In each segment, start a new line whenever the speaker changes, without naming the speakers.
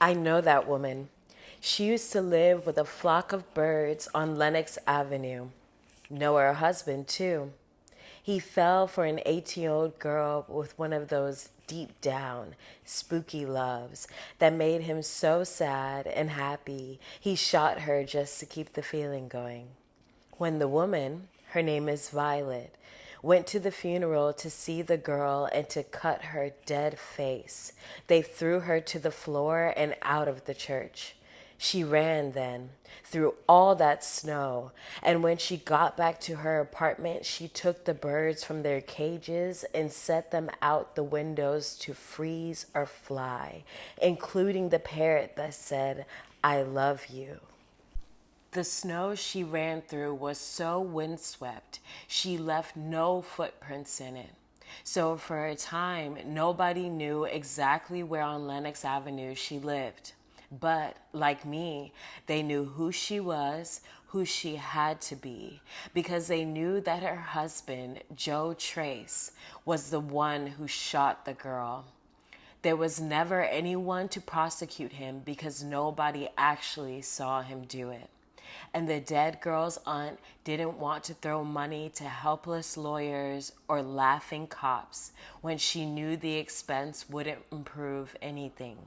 I know that woman. She used to live with a flock of birds on Lenox Avenue. Know her husband, too. He fell for an 18-year-old girl with one of those deep down, spooky loves that made him so sad and happy he shot her just to keep the feeling going. When the woman, her name is Violet, went to the funeral to see the girl and to cut her dead face, they threw her to the floor and out of the church. She ran then, through all that snow, and when she got back to her apartment, she took the birds from their cages and set them out the windows to freeze or fly, including the parrot that said, "I love you." The snow she ran through was so windswept, she left no footprints in it. So for a time, nobody knew exactly where on Lenox Avenue she lived. But, like me, they knew who she was, who she had to be, because they knew that her husband, Joe Trace, was the one who shot the girl. There was never anyone to prosecute him because nobody actually saw him do it. And the dead girl's aunt didn't want to throw money to helpless lawyers or laughing cops when she knew the expense wouldn't improve anything.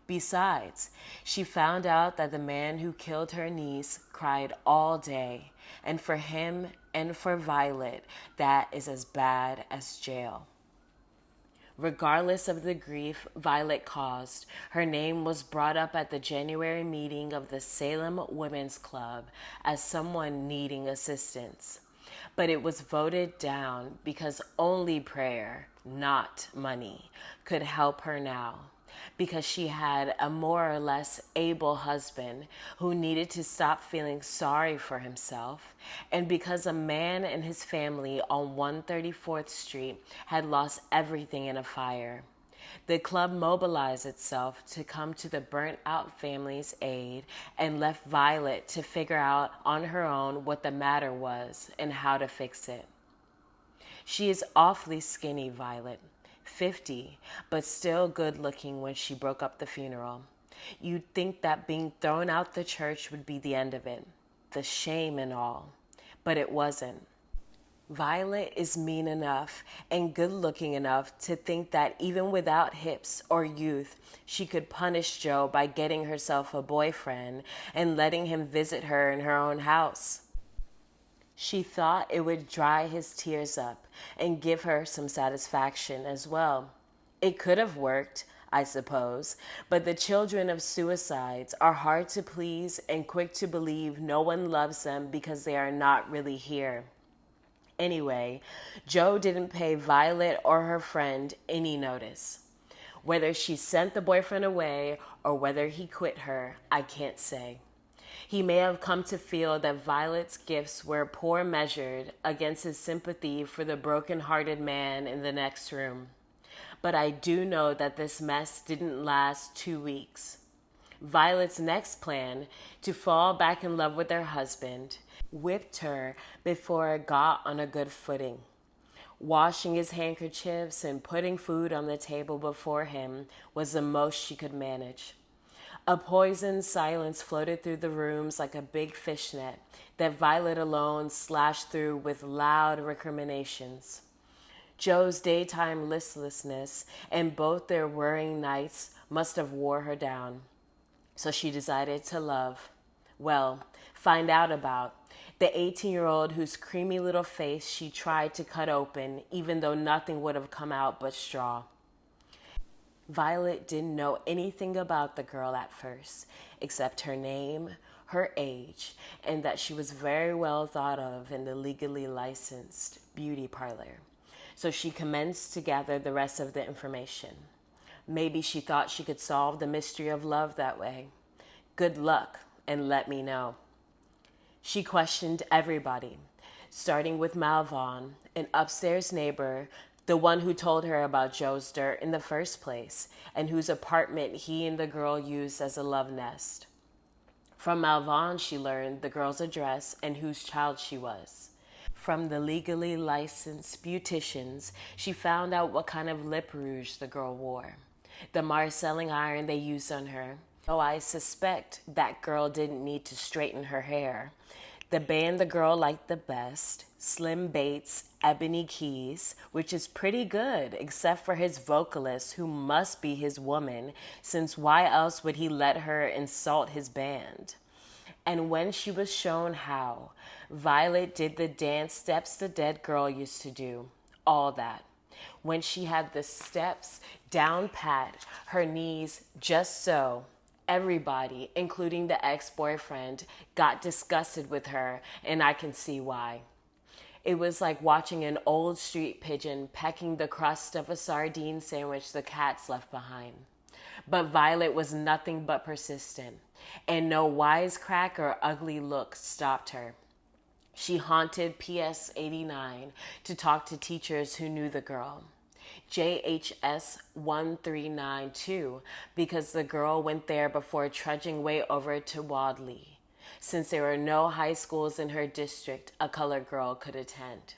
Besides, she found out that the man who killed her niece cried all day, and for him and for Violet, that is as bad as jail. Regardless of the grief Violet caused, her name was brought up at the January meeting of the Salem Women's Club as someone needing assistance. But it was voted down because only prayer, not money, could help her now, because she had a more or less able husband who needed to stop feeling sorry for himself, and because a man and his family on 134th Street had lost everything in a fire. The club mobilized itself to come to the burnt out family's aid and left Violet to figure out on her own what the matter was and how to fix it. She is awfully skinny, Violet. 50, but still good looking when she broke up the funeral. You'd think that being thrown out the church would be the end of it, the shame and all. But it wasn't. Violet is mean enough and good looking enough to think that even without hips or youth, she could punish Joe by getting herself a boyfriend and letting him visit her in her own house. She thought it would dry his tears up and give her some satisfaction as well. It could have worked, I suppose, but the children of suicides are hard to please and quick to believe no one loves them because they are not really here. Anyway, Joe didn't pay Violet or her friend any notice. Whether she sent the boyfriend away or whether he quit her, I can't say. He may have come to feel that Violet's gifts were poor measured against his sympathy for the broken-hearted man in the next room. But I do know that this mess didn't last 2 weeks. Violet's next plan, to fall back in love with her husband, whipped her before it got on a good footing. Washing his handkerchiefs and putting food on the table before him was the most she could manage. A poisoned silence floated through the rooms like a big fishnet that Violet alone slashed through with loud recriminations. Joe's daytime listlessness and both their worrying nights must have wore her down. So she decided to love. Well, find out about the 18-year-old whose creamy little face she tried to cut open even though nothing would have come out but straw. Violet didn't know anything about the girl at first, except her name, her age, and that she was very well thought of in the legally licensed beauty parlor. So she commenced to gather the rest of the information. Maybe she thought she could solve the mystery of love that way. Good luck, and let me know. She questioned everybody, starting with Malvon, an upstairs neighbor, the one who told her about Joe's dirt in the first place, and whose apartment he and the girl used as a love nest. From Malvon, she learned the girl's address and whose child she was. From the legally licensed beauticians, she found out what kind of lip rouge the girl wore. The marcelling iron they used on her. Oh, I suspect that girl didn't need to straighten her hair. The band the girl liked the best, Slim Bates, Ebony Keys, which is pretty good, except for his vocalist, who must be his woman, since why else would he let her insult his band? And when she was shown how, Violet did the dance steps the dead girl used to do. All that. When she had the steps down pat, her knees just so, everybody, including the ex-boyfriend, got disgusted with her, and I can see why. It was like watching an old street pigeon pecking the crust of a sardine sandwich the cats left behind. But Violet was nothing but persistent, and no wisecrack or ugly look stopped her. She haunted PS 89 to talk to teachers who knew the girl. JHS 1392, because the girl went there before trudging way over to Wadley, since there were no high schools in her district a colored girl could attend.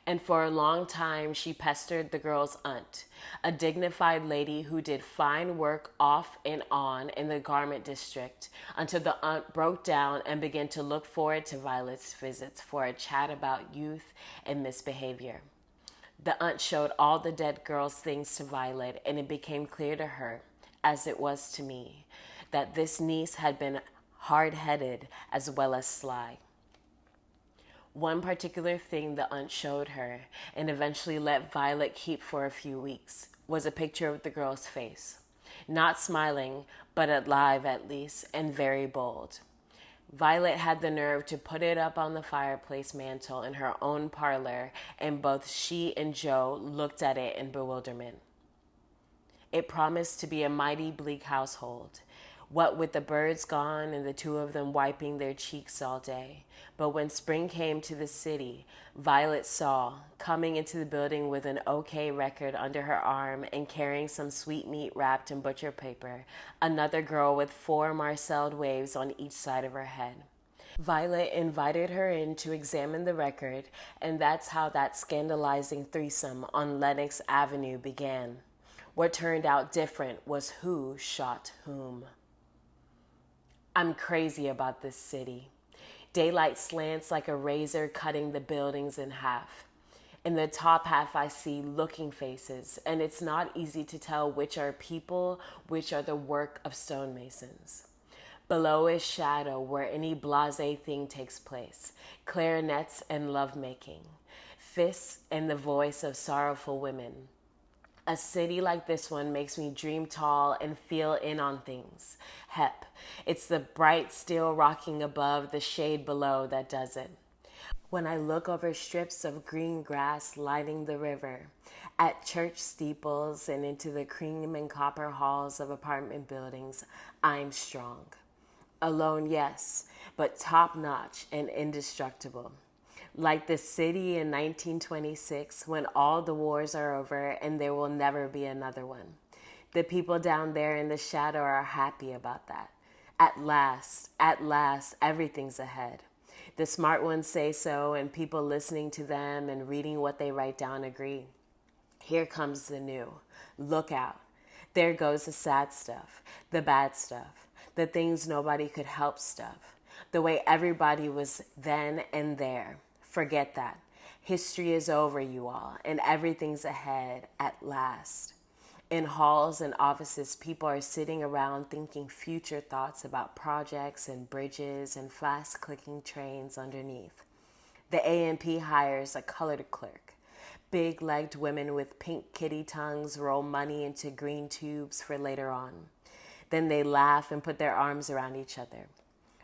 And for a long time, she pestered the girl's aunt, a dignified lady who did fine work off and on in the garment district, until the aunt broke down and began to look forward to Violet's visits for a chat about youth and misbehavior. The aunt showed all the dead girl's things to Violet, and it became clear to her, as it was to me, that this niece had been hard-headed as well as sly. One particular thing the aunt showed her, and eventually let Violet keep for a few weeks, was a picture of the girl's face. Not smiling, but alive at least, and very bold. Violet had the nerve to put it up on the fireplace mantel in her own parlor, and both she and Joe looked at it in bewilderment. It promised to be a mighty bleak household, what with the birds gone and the two of them wiping their cheeks all day. But when spring came to the city, Violet saw, coming into the building with an OK record under her arm and carrying some sweetmeat wrapped in butcher paper, another girl with 4 marcelled waves on each side of her head. Violet invited her in to examine the record, and that's how that scandalizing threesome on Lenox Avenue began. What turned out different was who shot whom. I'm crazy about this city. Daylight slants like a razor cutting the buildings in half. In the top half I see looking faces, and it's not easy to tell which are people, which are the work of stonemasons. Below is shadow where any blasé thing takes place, clarinets and lovemaking, fists and the voice of sorrowful women. A city like this one makes me dream tall and feel in on things. Hep, it's the bright steel rocking above, the shade below that does it. When I look over strips of green grass lighting the river, at church steeples and into the cream and copper halls of apartment buildings, I'm strong. Alone, yes, but top-notch and indestructible. Like the city in 1926, when all the wars are over and there will never be another one. The people down there in the shadow are happy about that. At last, everything's ahead. The smart ones say so, and people listening to them and reading what they write down agree. Here comes the new. Look out. There goes the sad stuff, the bad stuff, the things nobody could help stuff, the way everybody was then and there. Forget that. History is over, you all, and everything's ahead at last. In halls and offices, people are sitting around thinking future thoughts about projects and bridges and fast-clicking trains underneath. The A&P hires a colored clerk. Big-legged women with pink kitty tongues roll money into green tubes for later on. Then they laugh and put their arms around each other.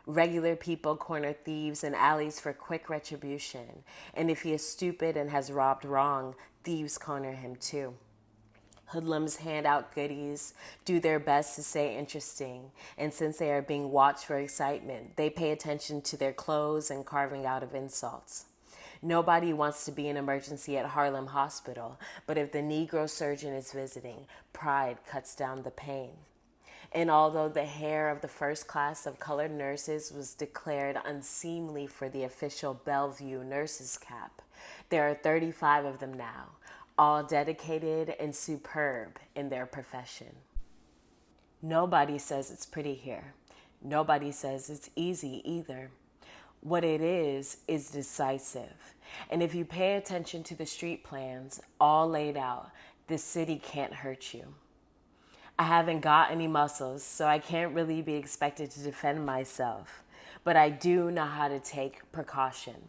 Regular people corner thieves in alleys for quick retribution, and if he is stupid and has robbed wrong, thieves corner him too. Hoodlums hand out goodies, do their best to stay interesting, and since they are being watched for excitement, they pay attention to their clothes and carving out of insults. Nobody wants to be an emergency at Harlem Hospital, but if the Negro surgeon is visiting, pride cuts down the pain. And although the hair of the first class of colored nurses was declared unseemly for the official Bellevue nurses' cap, there are 35 of them now, all dedicated and superb in their profession. Nobody says it's pretty here. Nobody says it's easy either. What it is decisive. And if you pay attention to the street plans, all laid out, this city can't hurt you. I haven't got any muscles, so I can't really be expected to defend myself. But I do know how to take precaution.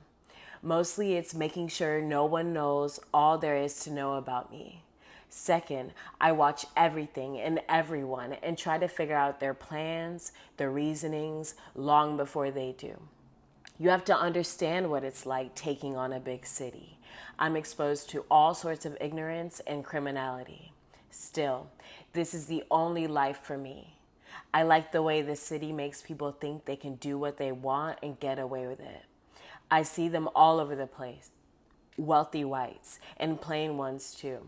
Mostly it's making sure no one knows all there is to know about me. Second, I watch everything and everyone and try to figure out their plans, their reasonings, long before they do. You have to understand what it's like taking on a big city. I'm exposed to all sorts of ignorance and criminality. Still, this is the only life for me. I like the way the city makes people think they can do what they want and get away with it. I see them all over the place. Wealthy whites and plain ones too.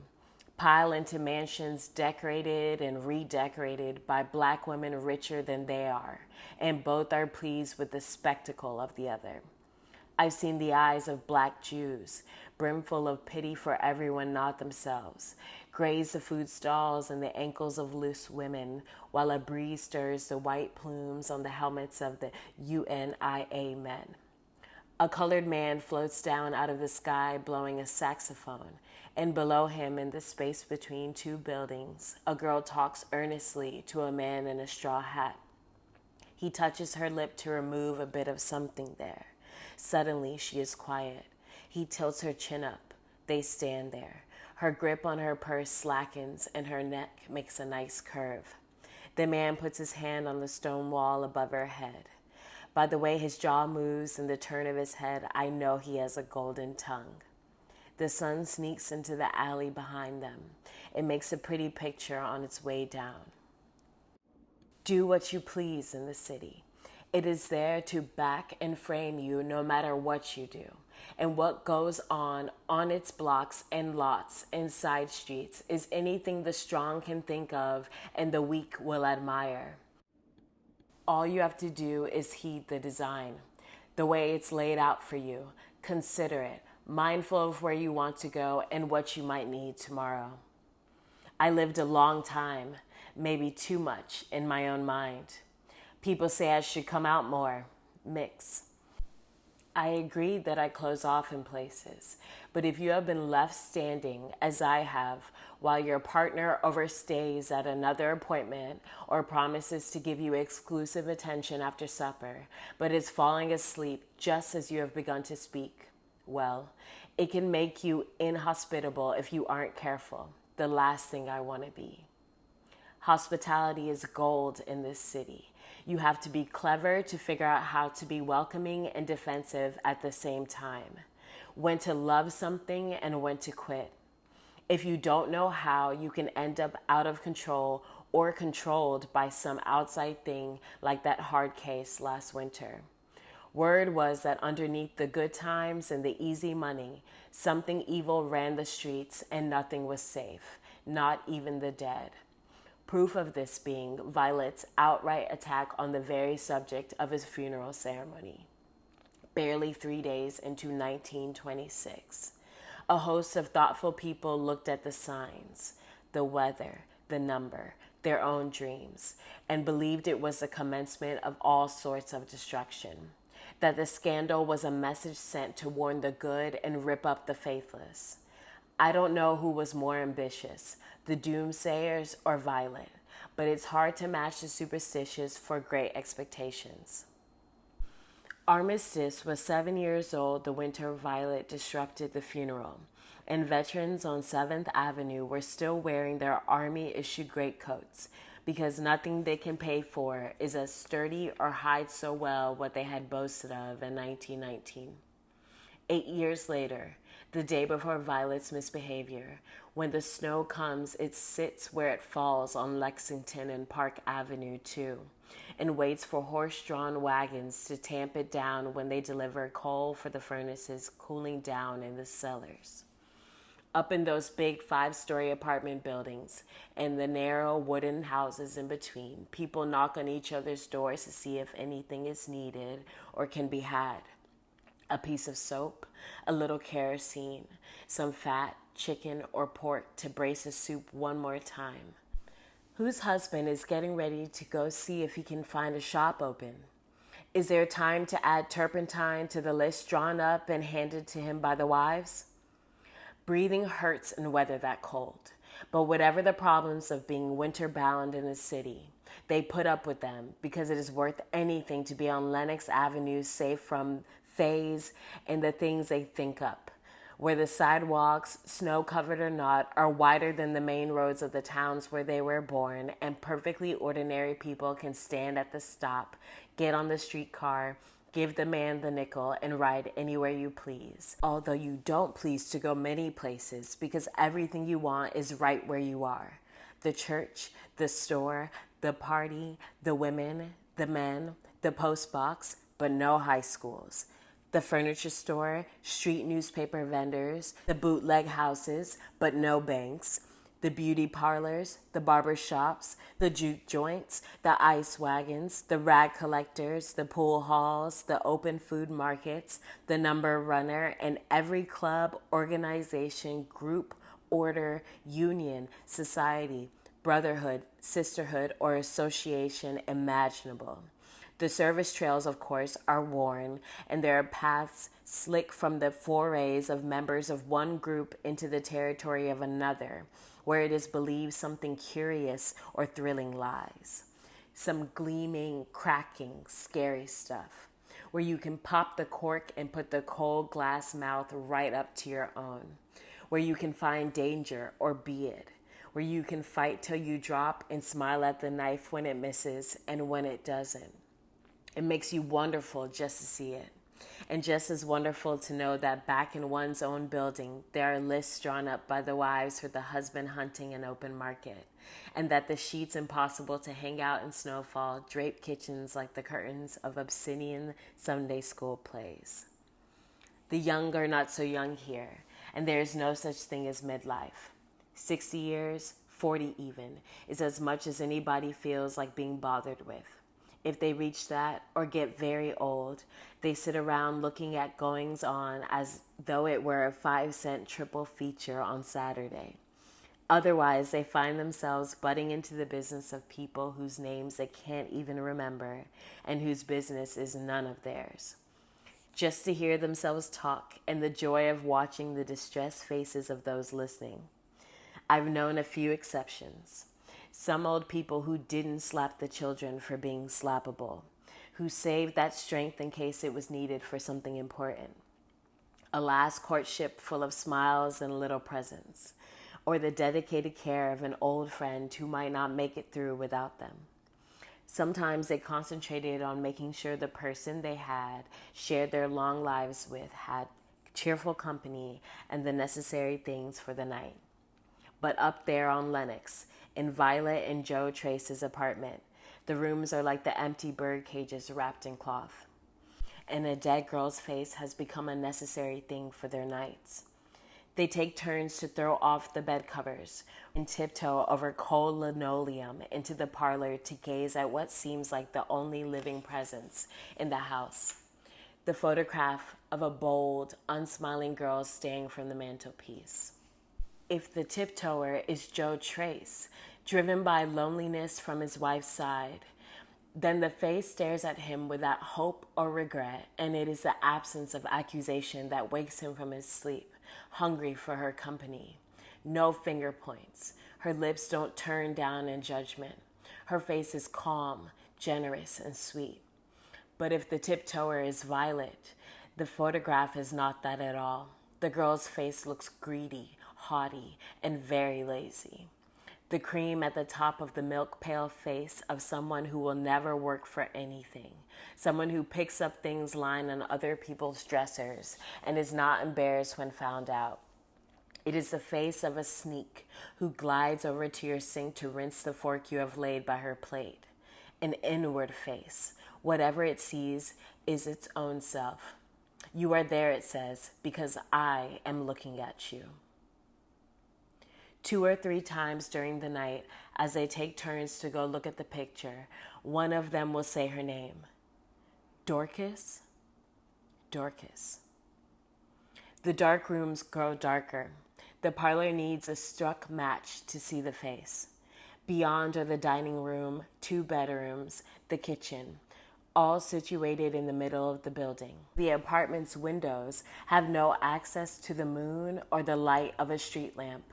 Pile into mansions decorated and redecorated by black women richer than they are, and both are pleased with the spectacle of the other. I've seen the eyes of black Jews, brimful of pity for everyone not themselves, graze the food stalls and the ankles of loose women, while a breeze stirs the white plumes on the helmets of the UNIA men. A colored man floats down out of the sky blowing a saxophone, and below him in the space between two buildings, a girl talks earnestly to a man in a straw hat. He touches her lip to remove a bit of something there. Suddenly she is quiet. He tilts her chin up. They stand there. Her grip on her purse slackens and her neck makes a nice curve. The man puts his hand on the stone wall above her head. By the way his jaw moves and the turn of his head, I know he has a golden tongue. The sun sneaks into the alley behind them. It makes a pretty picture on its way down. Do what you please in the city. It is there to back and frame you no matter what you do. And what goes on its blocks and lots and side streets is anything the strong can think of and the weak will admire. All you have to do is heed the design, the way it's laid out for you. Consider it, mindful of where you want to go and what you might need tomorrow. I lived a long time, maybe too much, in my own mind. People say I should come out more, mix. I agree that I close off in places, but if you have been left standing, as I have, while your partner overstays at another appointment or promises to give you exclusive attention after supper, but is falling asleep just as you have begun to speak, well, it can make you inhospitable if you aren't careful. The last thing I want to be. Hospitality is gold in this city. You have to be clever to figure out how to be welcoming and defensive at the same time. When to love something and when to quit. If you don't know how, you can end up out of control or controlled by some outside thing like that hard case last winter. Word was that underneath the good times and the easy money, something evil ran the streets and nothing was safe, not even the dead. Proof of this being Violet's outright attack on the very subject of his funeral ceremony. Barely 3 days into 1926, a host of thoughtful people looked at the signs, the weather, the number, their own dreams, and believed it was the commencement of all sorts of destruction, that the scandal was a message sent to warn the good and rip up the faithless. I don't know who was more ambitious, the doomsayers or Violet, but it's hard to match the superstitious for great expectations. Armistice was 7 years old the winter Violet disrupted the funeral, and veterans on 7th Avenue were still wearing their Army-issued greatcoats because nothing they can pay for is as sturdy or hides so well what they had boasted of in 1919. 8 years later, the day before Violet's misbehavior, when the snow comes, it sits where it falls on Lexington and Park Avenue too, and waits for horse-drawn wagons to tamp it down when they deliver coal for the furnaces cooling down in the cellars. Up in those big 5-story apartment buildings and the narrow wooden houses in between, people knock on each other's doors to see if anything is needed or can be had. a piece of soap, a little kerosene, some fat, chicken, or pork to brace a soup one more time. Whose husband is getting ready to go see if he can find a shop open? Is there time to add turpentine to the list drawn up and handed to him by the wives? Breathing hurts in weather that cold, but whatever the problems of being winter bound in a city, they put up with them because it is worth anything to be on Lenox Avenue safe from fays and the things they think up, where the sidewalks, snow-covered or not, are wider than the main roads of the towns where they were born, and perfectly ordinary people can stand at the stop, get on the streetcar, give the man the nickel, and ride anywhere you please. Although you don't please to go many places because everything you want is right where you are. The church, the store, the party, the women, the men, the post box, but no high schools. The furniture store, street newspaper vendors, the bootleg houses, but no banks, the beauty parlors, the barber shops, the juke joints, the ice wagons, the rag collectors, the pool halls, the open food markets, the number runner, and every club, organization, group, order, union, society, brotherhood, sisterhood, or association imaginable. The service trails, of course, are worn, and there are paths slick from the forays of members of one group into the territory of another, where it is believed something curious or thrilling lies. Some gleaming, cracking, scary stuff, where you can pop the cork and put the cold glass mouth right up to your own, where you can find danger or be it, where you can fight till you drop and smile at the knife when it misses and when it doesn't. It makes you wonderful just to see it. And just as wonderful to know that back in one's own building, there are lists drawn up by the wives for the husband hunting an open market, and that the sheets impossible to hang out in snowfall drape kitchens like the curtains of obsidian Sunday school plays. The young are not so young here, and there is no such thing as midlife. 60 years, 40 even, is as much as anybody feels like being bothered with. If they reach that or get very old, they sit around looking at goings on as though it were a 5-cent triple feature on Saturday. Otherwise, they find themselves butting into the business of people whose names they can't even remember and whose business is none of theirs. Just to hear themselves talk and the joy of watching the distressed faces of those listening. I've known a few exceptions. Some old people who didn't slap the children for being slappable, who saved that strength in case it was needed for something important. A last courtship full of smiles and little presents, or the dedicated care of an old friend who might not make it through without them. Sometimes they concentrated on making sure the person they had shared their long lives with had cheerful company and the necessary things for the night. But up there on Lenox, in Violet and Joe Trace's apartment, the rooms are like the empty bird cages wrapped in cloth. And a dead girl's face has become a necessary thing for their nights. They take turns to throw off the bed covers and tiptoe over cold linoleum into the parlor to gaze at what seems like the only living presence in the house. The photograph of a bold, unsmiling girl staring from the mantelpiece. If the tiptoer is Joe Trace, driven by loneliness from his wife's side, then the face stares at him without hope or regret, and it is the absence of accusation that wakes him from his sleep, hungry for her company. No finger points. Her lips don't turn down in judgment. Her face is calm, generous, and sweet. But if the tiptoer is Violet, the photograph is not that at all. The girl's face looks greedy, haughty, and very lazy. The cream at the top of the milk pale face of someone who will never work for anything. Someone who picks up things lying on other people's dressers and is not embarrassed when found out. It is the face of a sneak who glides over to your sink to rinse the fork you have laid by her plate. An inward face. Whatever it sees is its own self. You are there, it says, because I am looking at you. 2 or 3 times during the night, as they take turns to go look at the picture, one of them will say her name. Dorcas? Dorcas. The dark rooms grow darker. The parlor needs a struck match to see the face. Beyond are the dining room, 2 bedrooms, the kitchen, all situated in the middle of the building. The apartment's windows have no access to the moon or the light of a street lamp.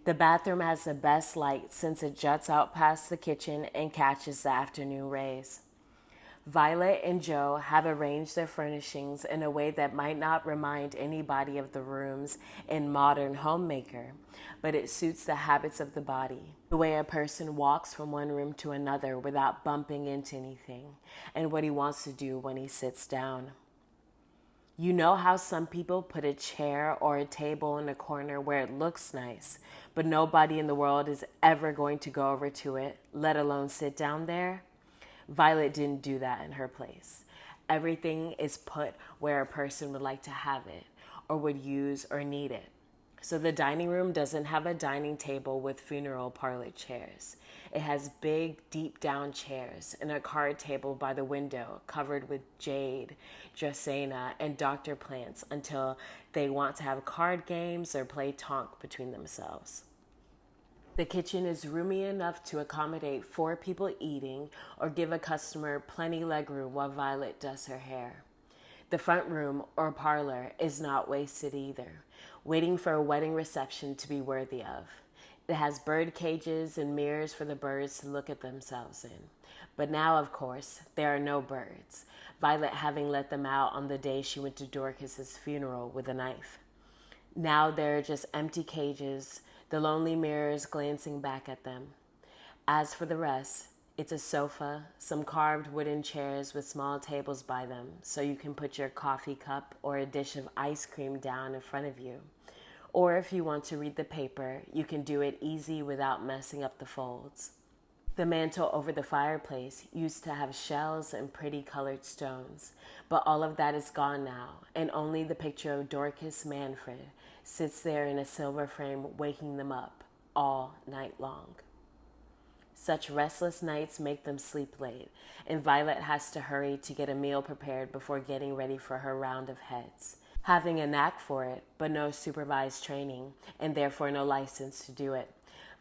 The bathroom has the best light since it juts out past the kitchen and catches the afternoon rays. Violet and Joe have arranged their furnishings in a way that might not remind anybody of the rooms in Modern Homemaker, but it suits the habits of the body, the way a person walks from one room to another without bumping into anything, and what he wants to do when he sits down. You know how some people put a chair or a table in a corner where it looks nice, but nobody in the world is ever going to go over to it, let alone sit down there? Violet didn't do that in her place. Everything is put where a person would like to have it, or would use or need it. So the dining room doesn't have a dining table with funeral parlor chairs. It has big, deep down chairs and a card table by the window covered with jade, dracaena, and doctor plants until they want to have card games or play tonk between themselves. The kitchen is roomy enough to accommodate 4 people eating or give a customer plenty legroom while Violet does her hair. The front room or parlor is not wasted either, waiting for a wedding reception to be worthy of. It has bird cages and mirrors for the birds to look at themselves in. But now, of course, there are no birds, Violet having let them out on the day she went to Dorcas's funeral with a knife. Now there are just empty cages, the lonely mirrors glancing back at them. As for the rest, it's a sofa, some carved wooden chairs with small tables by them so you can put your coffee cup or a dish of ice cream down in front of you. Or if you want to read the paper, you can do it easy without messing up the folds. The mantel over the fireplace used to have shells and pretty colored stones, but all of that is gone now, and only the picture of Dorcas Manfred sits there in a silver frame waking them up all night long. Such restless nights make them sleep late, and Violet has to hurry to get a meal prepared before getting ready for her round of heads. Having a knack for it, but no supervised training, and therefore no license to do it,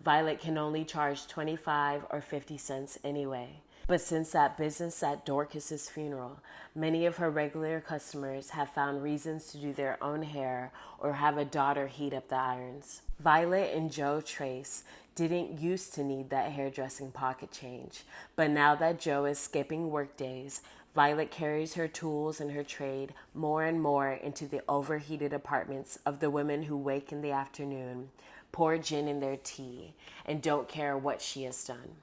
Violet can only charge 25 or 50 cents anyway. But since that business at Dorcas's funeral, many of her regular customers have found reasons to do their own hair or have a daughter heat up the irons. Violet and Joe Trace didn't used to need that hairdressing pocket change, but now that Joe is skipping work days, Violet carries her tools and her trade more and more into the overheated apartments of the women who wake in the afternoon, pour gin in their tea, and don't care what she has done.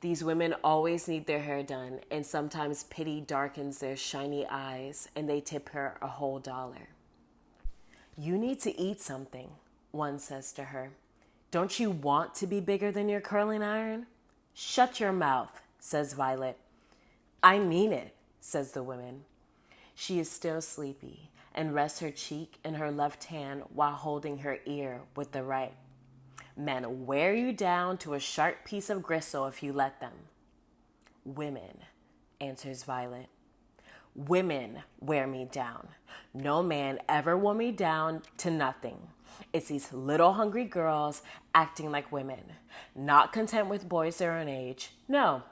These women always need their hair done, and sometimes pity darkens their shiny eyes, and they tip her a whole $1. "You need to eat something," one says to her. "Don't you want to be bigger than your curling iron?" "Shut your mouth," says Violet. "I mean it," says the woman. She is still sleepy and rests her cheek in her left hand while holding her ear with the right. "Men wear you down to a sharp piece of gristle if you let them." "Women," answers Violet. "Women wear me down. No man ever wore me down to nothing. It's these little hungry girls acting like women, not content with boys their own age. No,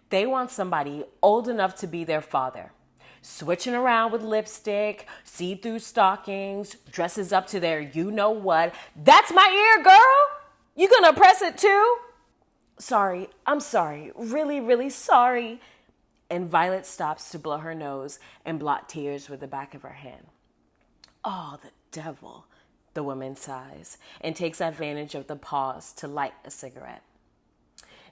they want somebody old enough to be their father. Switching around with lipstick, see-through stockings, dresses up to their you-know-what. That's my ear, girl! You gonna press it too?" "Sorry, I'm sorry, really, really sorry." And Violet stops to blow her nose and blot tears with the back of her hand. "Oh, the devil," the woman sighs and takes advantage of the pause to light a cigarette.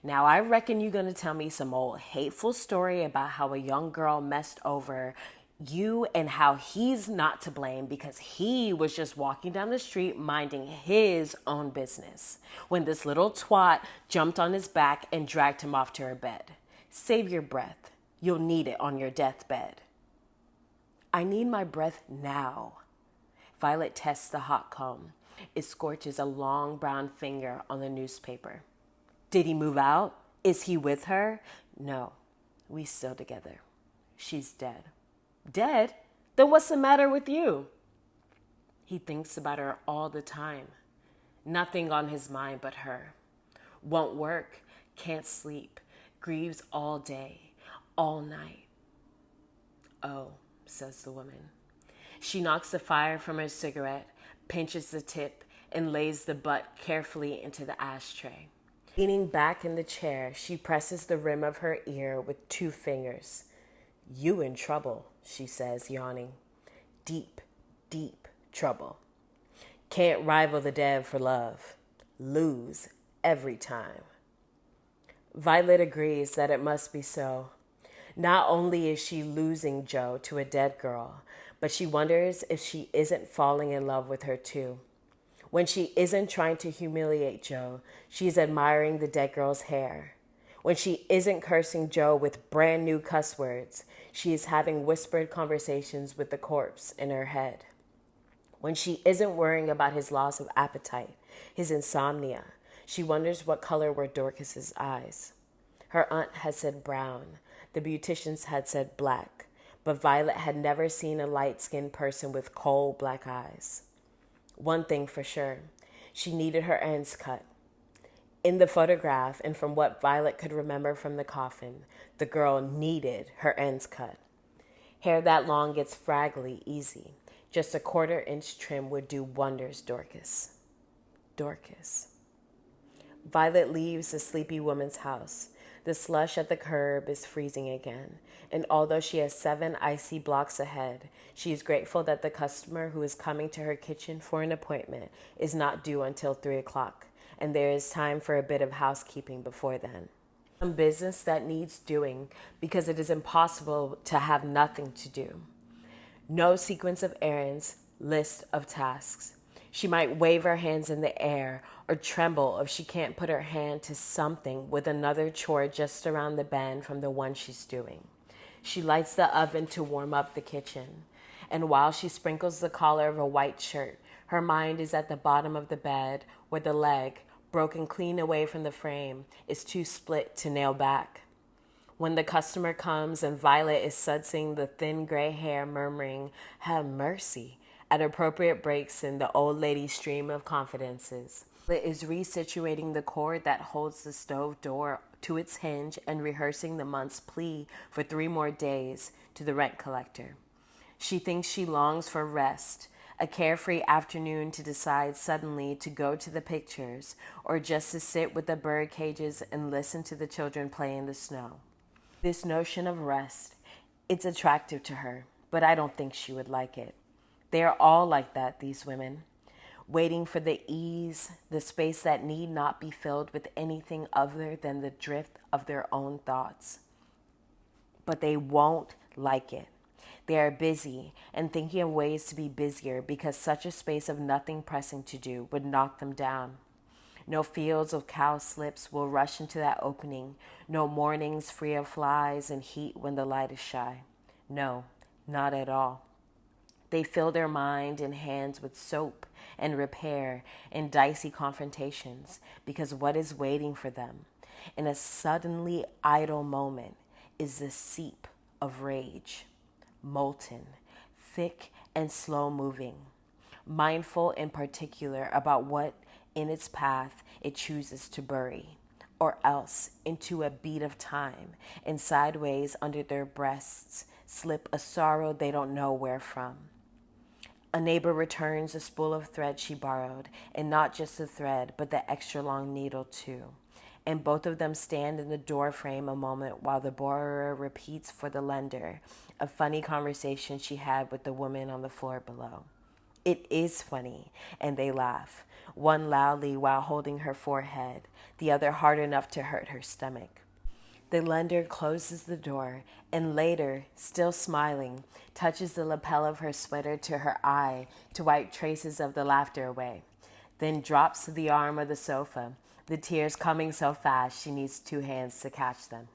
"Now I reckon you're gonna tell me some old hateful story about how a young girl messed over you and how he's not to blame because he was just walking down the street minding his own business when this little twat jumped on his back and dragged him off to her bed. Save your breath. You'll need it on your deathbed." "I need my breath now." Violet tests the hot comb. It scorches a long brown finger on the newspaper. "Did he move out? Is he with her?" "No, we still together. She's dead." "Dead? Then what's the matter with you? He thinks about her all the time. Nothing on his mind but her. Won't work, can't sleep, grieves all day, all night. Oh, says the woman. She knocks the fire from her cigarette, pinches the tip, and lays the butt carefully into the ashtray. Leaning back in the chair, she presses the rim of her ear with 2 fingers. You in trouble, she says, yawning. Deep, deep trouble. Can't rival the dev for love. Lose every time. Violet agrees that it must be so. Not only is she losing Joe to a dead girl, but she wonders if she isn't falling in love with her too. When she isn't trying to humiliate Joe, she's admiring the dead girl's hair. When she isn't cursing Joe with brand new cuss words, she is having whispered conversations with the corpse in her head. When she isn't worrying about his loss of appetite, his insomnia, she wonders what color were Dorcas's eyes. Her aunt had said brown, the beauticians had said black, but Violet had never seen a light-skinned person with coal black eyes. One thing for sure, she needed her ends cut. In the photograph, and from what Violet could remember from the coffin, the girl needed her ends cut. Hair that long gets fraggly easy. Just a 1/4-inch trim would do wonders, Dorcas. Dorcas. Violet leaves the sleepy woman's house. The slush at the curb is freezing again, and although she has 7 icy blocks ahead, she is grateful that the customer who is coming to her kitchen for an appointment is not due until 3 o'clock, and there is time for a bit of housekeeping before then. Some business that needs doing because it is impossible to have nothing to do. No sequence of errands, list of tasks. She might wave her hands in the air or tremble if she can't put her hand to something with another chore just around the bend from the one she's doing. She lights the oven to warm up the kitchen, and while she sprinkles the collar of a white shirt, her mind is at the bottom of the bed where the leg, broken clean away from the frame, is too split to nail back. When the customer comes and Violet is sudsing the thin gray hair, murmuring, "Have mercy," at appropriate breaks in the old lady's stream of confidences, Violet is resituating the cord that holds the stove door to its hinge and rehearsing the month's plea for 3 more days to the rent collector. She thinks she longs for rest, a carefree afternoon to decide suddenly to go to the pictures or just to sit with the bird cages and listen to the children play in the snow. This notion of rest, it's attractive to her, but I don't think she would like it. They are all like that, these women, waiting for the ease, the space that need not be filled with anything other than the drift of their own thoughts. But they won't like it. They are busy and thinking of ways to be busier because such a space of nothing pressing to do would knock them down. No fields of cowslips will rush into that opening. No mornings free of flies and heat when the light is shy. No, not at all. They fill their mind and hands with soap and repair and dicey confrontations because what is waiting for them in a suddenly idle moment is the seep of rage, molten, thick and slow moving, mindful in particular about what in its path it chooses to bury, or else into a beat of time and sideways under their breasts slip a sorrow they don't know where from. A neighbor returns a spool of thread she borrowed, and not just the thread, but the extra long needle too. And both of them stand in the door frame a moment while the borrower repeats for the lender a funny conversation she had with the woman on the floor below. It is funny, and they laugh, one loudly while holding her forehead, the other hard enough to hurt her stomach. The lender closes the door and later, still smiling, touches the lapel of her sweater to her eye to wipe traces of the laughter away, then drops to the arm of the sofa, the tears coming so fast she needs 2 hands to catch them.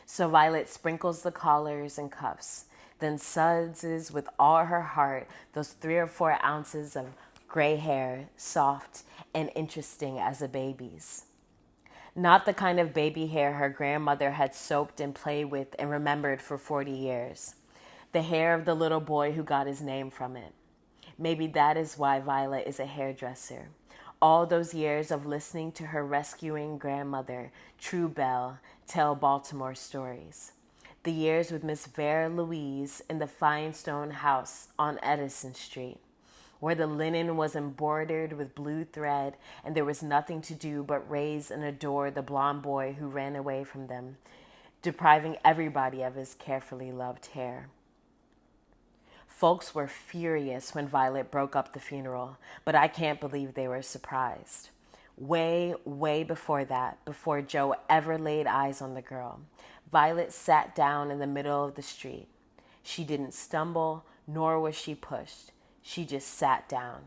So Violet sprinkles the collars and cuffs, then suds with all her heart those 3 or 4 ounces of gray hair, soft and interesting as a baby's. Not the kind of baby hair her grandmother had soaped and played with and remembered for 40 years. The hair of the little boy who got his name from it. Maybe that is why Violet is a hairdresser. All those years of listening to her rescuing grandmother, True Belle, tell Baltimore stories. The years with Miss Vera Louise in the fine stone house on Edison Street, where the linen was embroidered with blue thread and there was nothing to do but raise and adore the blonde boy who ran away from them, depriving everybody of his carefully loved hair. Folks were furious when Violet broke up the funeral, but I can't believe they were surprised. Way before that, before Joe ever laid eyes on the girl, Violet sat down in the middle of the street. She didn't stumble, nor was she pushed. She just sat down.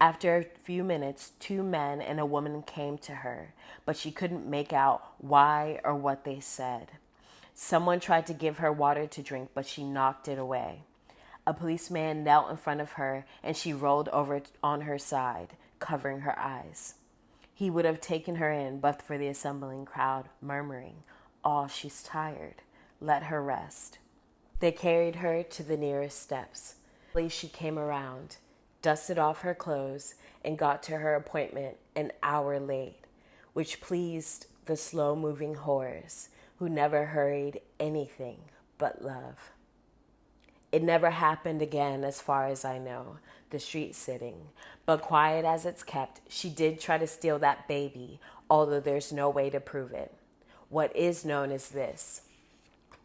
After a few minutes, 2 men and a woman came to her, but she couldn't make out why or what they said. Someone tried to give her water to drink, but she knocked it away. A policeman knelt in front of her, and she rolled over on her side, covering her eyes. He would have taken her in, but for the assembling crowd murmuring, "Oh, she's tired. Let her rest." They carried her to the nearest steps. She came around, dusted off her clothes, and got to her appointment an hour late, which pleased the slow-moving whores who never hurried anything but love. It never happened again as far as I know, the street sitting. But quiet as it's kept, she did try to steal that baby, although there's no way to prove it. What is known is this.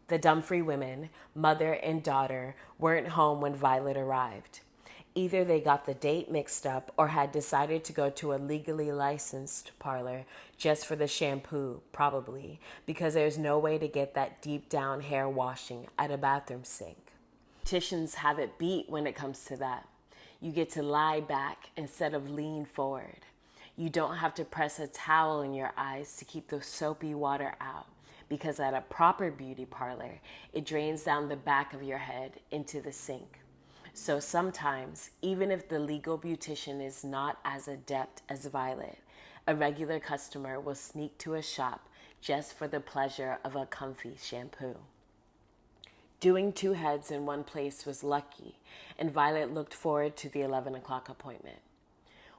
The Dumfries women, mother and daughter, weren't home when Violet arrived. Either they got the date mixed up or had decided to go to a legally licensed parlor just for the shampoo, probably, because there's no way to get that deep down hair washing at a bathroom sink. Beauticians have it beat when it comes to that. You get to lie back instead of lean forward. You don't have to press a towel in your eyes to keep the soapy water out, because at a proper beauty parlor, it drains down the back of your head into the sink. So sometimes, even if the legal beautician is not as adept as Violet, a regular customer will sneak to a shop just for the pleasure of a comfy shampoo. Doing 2 heads in one place was lucky, and Violet looked forward to the 11 o'clock appointment.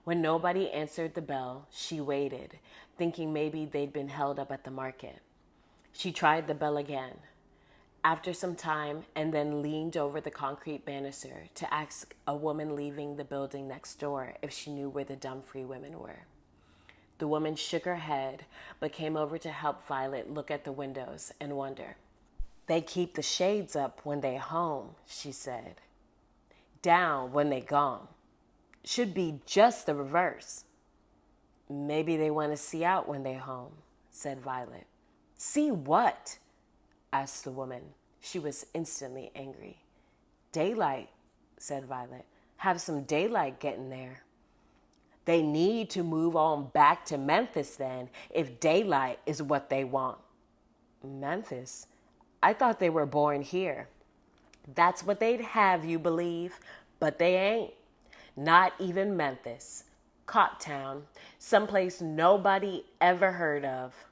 When nobody answered the bell, she waited, thinking maybe they'd been held up at the market. She tried the bell again, after some time, and then leaned over the concrete banister to ask a woman leaving the building next door if she knew where the Dumfries women were. The woman shook her head, but came over to help Violet look at the windows and wonder. "They keep the shades up when they home," she said. "Down when they gone. Should be just the reverse." "Maybe they want to see out when they home," said Violet. "See what?" asked the woman. She was instantly angry. "Daylight," said Violet. "Have some daylight getting there." "They need to move on back to Memphis then, if daylight is what they want." "Memphis? I thought they were born here." "That's what they'd have you believe, but they ain't. Not even Memphis. Cottown, someplace nobody ever heard of."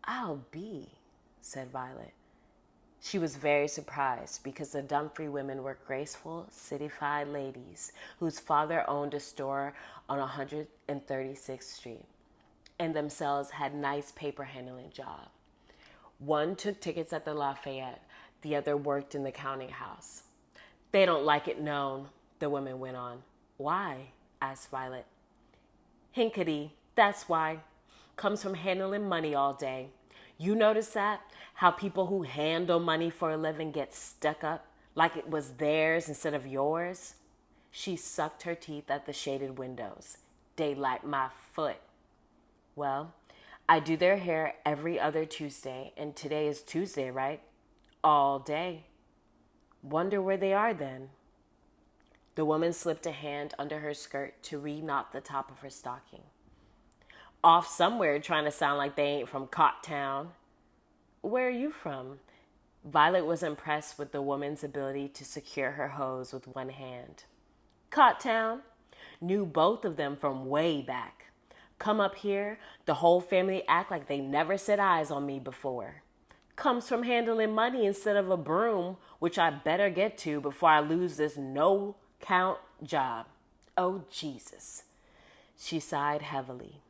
"I'll be," said Violet. She was very surprised because the Dumfries women were graceful, citified ladies whose father owned a store on 136th Street and themselves had a nice paper handling job. One took tickets at the Lafayette, the other worked in the counting house. "They don't like it known," the woman went on. "Why?" asked Violet. "Hinkety, that's why. Comes from handling money all day. You notice that? How people who handle money for a living get stuck up, like it was theirs instead of yours?" She sucked her teeth at the shaded windows. "Daylight my foot." "Well, I do their hair every other Tuesday, and today is Tuesday, right? All day. Wonder where they are then." The woman slipped a hand under her skirt to re-knot the top of her stocking. "Off somewhere trying to sound like they ain't from Cottown." "Where are you from?" Violet was impressed with the woman's ability to secure her hose with one hand. "Cottown. Knew both of them from way back. Come up here, the whole family act like they never set eyes on me before. comes from handling money instead of a broom, which I better get to before I lose this no-count job. Oh, Jesus. She sighed heavily.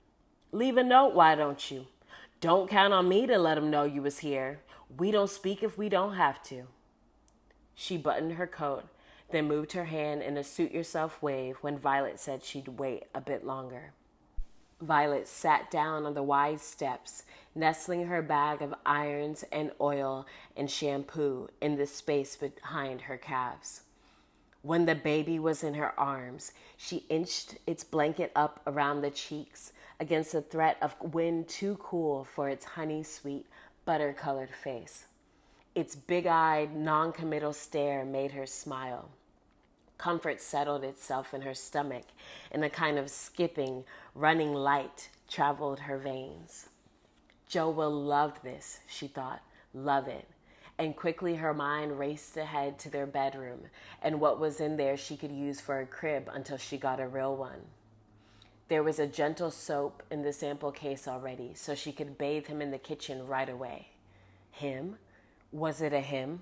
Leave a note, why don't you? Don't count on me to let him know you was here. We don't speak if we don't have to. She buttoned her coat, then moved her hand in a suit-yourself wave when Violet said she'd wait a bit longer. Violet sat down on the wide steps, nestling her bag of irons and oil and shampoo in the space behind her calves. When the baby was in her arms, she inched its blanket up around the cheeks against the threat of wind too cool for its honey-sweet, butter-colored face. Its big-eyed, non-committal stare made her smile. Comfort settled itself in her stomach, and a kind of skipping, running light traveled her veins. Joe will love this, she thought, love it. And quickly her mind raced ahead to their bedroom, and what was in there she could use for a crib until she got a real one. There was a gentle soap in the sample case already, so she could bathe him in the kitchen right away. Him? Was it a him?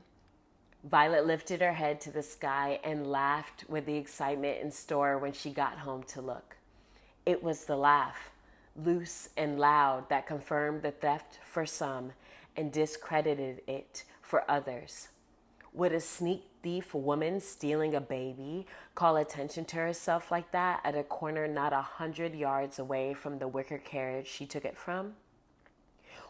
Violet lifted her head to the sky and laughed with the excitement in store when she got home to look. It was the laugh, loose and loud, that confirmed the theft for some and discredited it for others. Would a sneak thief woman stealing a baby call attention to herself like that at a corner not 100 yards away from the wicker carriage she took it from?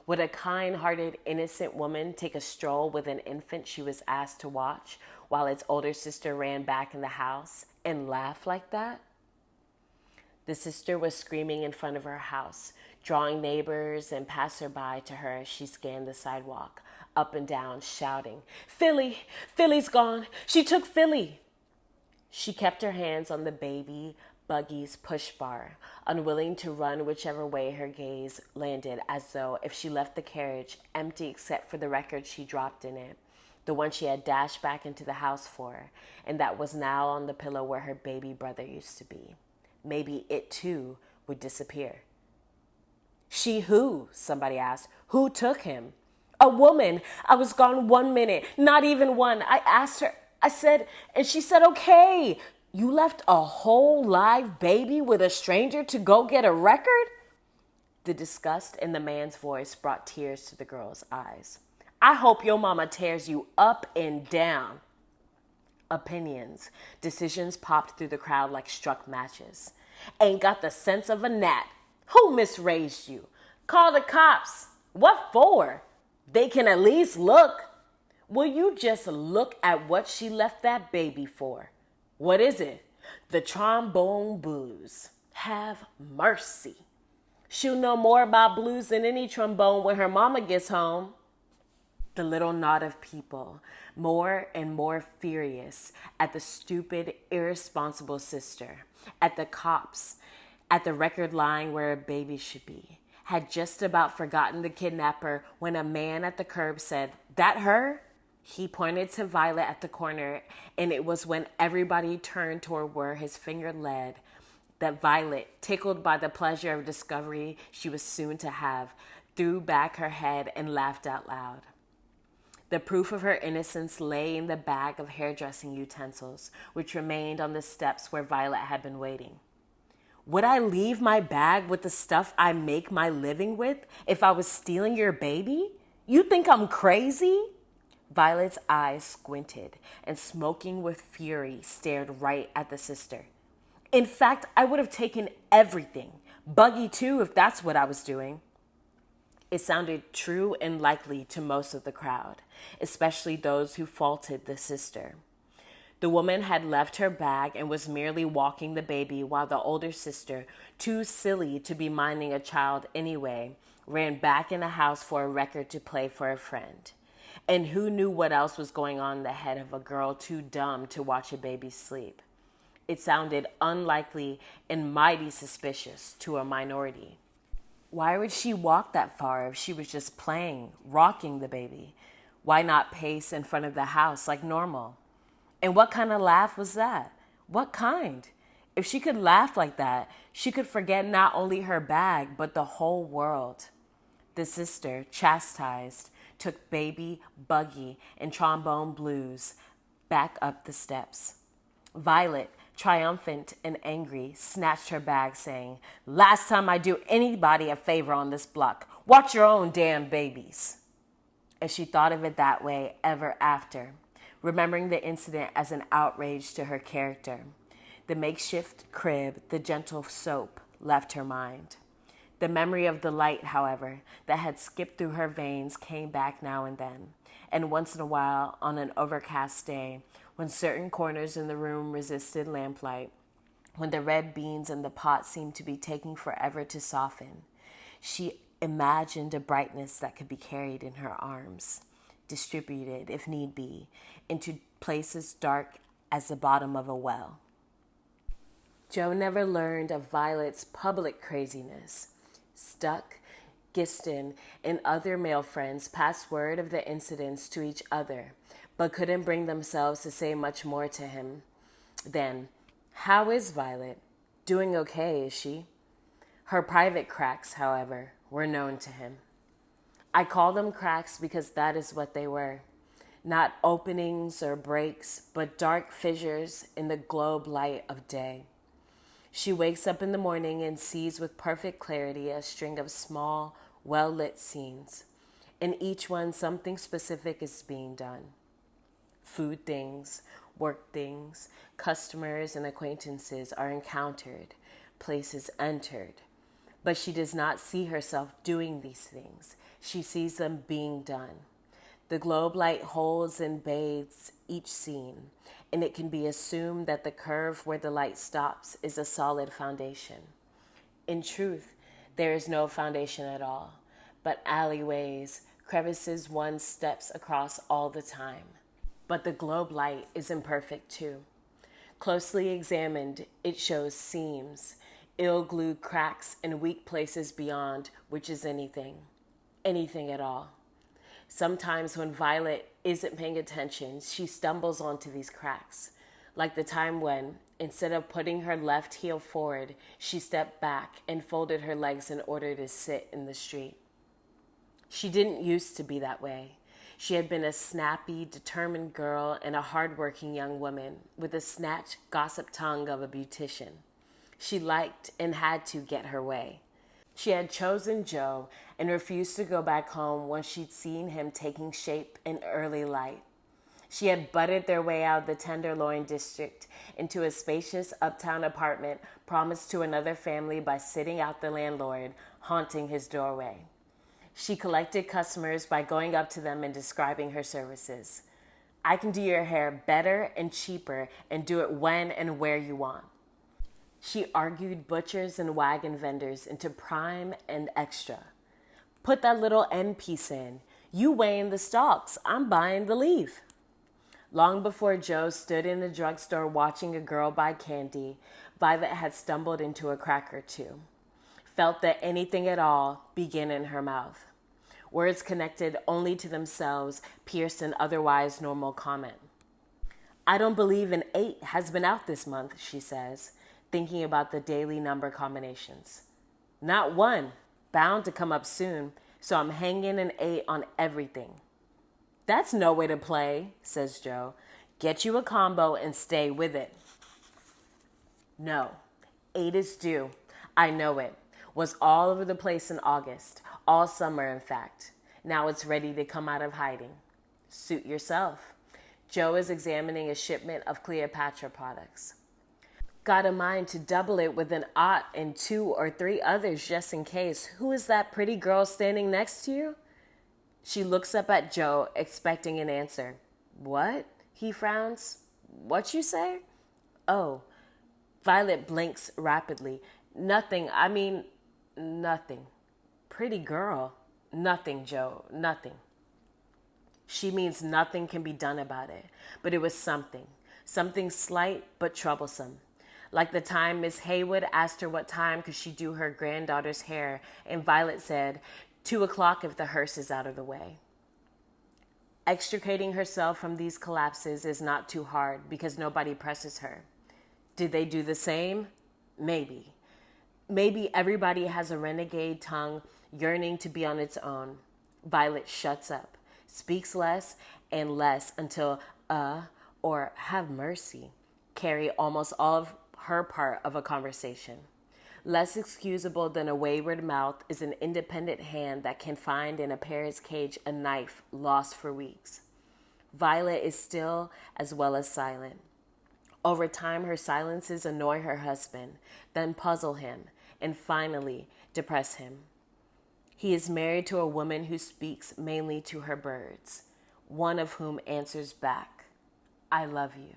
Would a kind-hearted, innocent woman take a stroll with an infant she was asked to watch while its older sister ran back in the house and laugh like that? The sister was screaming in front of her house, drawing neighbors and passerby to her as she scanned the sidewalk, up and down, shouting, "Philly! Philly's gone! She took Philly!" She kept her hands on the baby buggy's push bar, unwilling to run whichever way her gaze landed, as though if she left the carriage empty except for the record she dropped in it, the one she had dashed back into the house for, and that was now on the pillow where her baby brother used to be, maybe it too would disappear. "She who?" somebody asked. "Who took him?" "A woman. I was gone 1 minute, not even one. I asked her, I said, and she said, okay. You left a whole live baby with a stranger to go get a record?" The disgust in the man's voice brought tears to the girl's eyes. "I hope your mama tears you up and down." Opinions, decisions popped through the crowd like struck matches. "Ain't got the sense of a gnat. Who misraised you? Call the cops. What for? They can at least look. Will you just look at what she left that baby for? What is it? The trombone blues. Have mercy. She'll know more about blues than any trombone when her mama gets home." The little knot of people, more and more furious at the stupid, irresponsible sister, at the cops, at the record lying where a baby should be, had just about forgotten the kidnapper when a man at the curb said, "That her?" He pointed to Violet at the corner, and it was when everybody turned toward where his finger led that Violet, tickled by the pleasure of discovery she was soon to have, threw back her head and laughed out loud. The proof of her innocence lay in the bag of hairdressing utensils, which remained on the steps where Violet had been waiting. "Would I leave my bag with the stuff I make my living with if I was stealing your baby? You think I'm crazy?" Violet's eyes squinted and, smoking with fury, stared right at the sister. "In fact, I would have taken everything. Buggy too, if that's what I was doing." It sounded true and likely to most of the crowd, especially those who faulted the sister. The woman had left her bag and was merely walking the baby while the older sister, too silly to be minding a child anyway, ran back in the house for a record to play for a friend. And who knew what else was going on in the head of a girl too dumb to watch a baby sleep? It sounded unlikely and mighty suspicious to a minority. Why would she walk that far if she was just playing, rocking the baby? Why not pace in front of the house like normal? And what kind of laugh was that? What kind? If she could laugh like that, she could forget not only her bag, but the whole world. The sister, chastised, took baby, buggy, and trombone blues back up the steps. Violet, triumphant and angry, snatched her bag, saying, "Last time I do anybody a favor on this block, watch your own damn babies." And she thought of it that way ever after, remembering the incident as an outrage to her character. The makeshift crib, the gentle soap, left her mind. The memory of the light, however, that had skipped through her veins came back now and then, and once in a while on an overcast day, when certain corners in the room resisted lamplight, when the red beans in the pot seemed to be taking forever to soften, she imagined a brightness that could be carried in her arms, distributed, if need be, into places dark as the bottom of a well. Jo never learned of Violet's public craziness. Stuck, Giston, and other male friends passed word of the incidents to each other, but couldn't bring themselves to say much more to him than, "How is Violet? Doing okay, is she?" Her private cracks, however, were known to him. I call them cracks because that is what they were. Not openings or breaks, but dark fissures in the globe light of day. She wakes up in the morning and sees with perfect clarity a string of small, well-lit scenes. In each one, something specific is being done. Food things, work things, customers and acquaintances are encountered, places entered. But she does not see herself doing these things. She sees them being done. The globe light holds and bathes each scene, and it can be assumed that the curve where the light stops is a solid foundation. In truth, there is no foundation at all, but alleyways, crevices one steps across all the time. But the globe light is imperfect too. Closely examined, it shows seams, ill-glued cracks, and weak places beyond which is anything at all. Sometimes when Violet isn't paying attention, she stumbles onto these cracks, like the time when, instead of putting her left heel forward, she stepped back and folded her legs in order to sit in the street. She didn't used to be that way. She had been a snappy, determined girl and a hard-working young woman with a snatched, gossip tongue of a beautician. She liked and had to get her way. She had chosen Jo and refused to go back home once she'd seen him taking shape in early light. She had butted their way out of the Tenderloin district into a spacious uptown apartment promised to another family by sitting out the landlord, haunting his doorway. She collected customers by going up to them and describing her services. "I can do your hair better and cheaper and do it when and where you want." She argued butchers and wagon vendors into prime and extra. "Put that little end piece in. You weighing the stalks, I'm buying the leaf." Long before Jo stood in the drugstore watching a girl buy candy, Violet had stumbled into a crack or two, felt that anything at all began in her mouth. Words connected only to themselves pierced an otherwise normal comment. "I don't believe an 8 has been out this month," she says, thinking about the daily number combinations. "Not one. Bound to come up soon, so I'm hanging an 8 on everything." "That's no way to play," says Jo. "Get you a combo and stay with it." "No, 8 is due. I know it. Was all over the place in August, all summer in fact. Now it's ready to come out of hiding. Suit yourself." Jo is examining a shipment of Cleopatra products. "Got a mind to double it with an aught and 2 or 3 others just in case. Who is that pretty girl standing next to you?" She looks up at Jo, expecting an answer. "What?" he frowns. "What you say?" "Oh." Violet blinks rapidly. "Nothing. I mean, nothing." "Pretty girl." "Nothing, Jo, nothing." She means nothing can be done about it, but it was something slight but troublesome. Like the time Miss Haywood asked her what time could she do her granddaughter's hair, and Violet said, 2:00 if the hearse is out of the way. Extricating herself from these collapses is not too hard because nobody presses her. Did they do the same? Maybe. Maybe everybody has a renegade tongue yearning to be on its own. Violet shuts up. speaks less and less until or have mercy carry almost all of her part of a conversation. Less excusable than a wayward mouth is an independent hand that can find in a parrot's cage a knife lost for weeks. Violet is still as well as silent. Over time, her silences annoy her husband, then puzzle him, and finally depress him. He is married to a woman who speaks mainly to her birds, one of whom answers back, "I love you."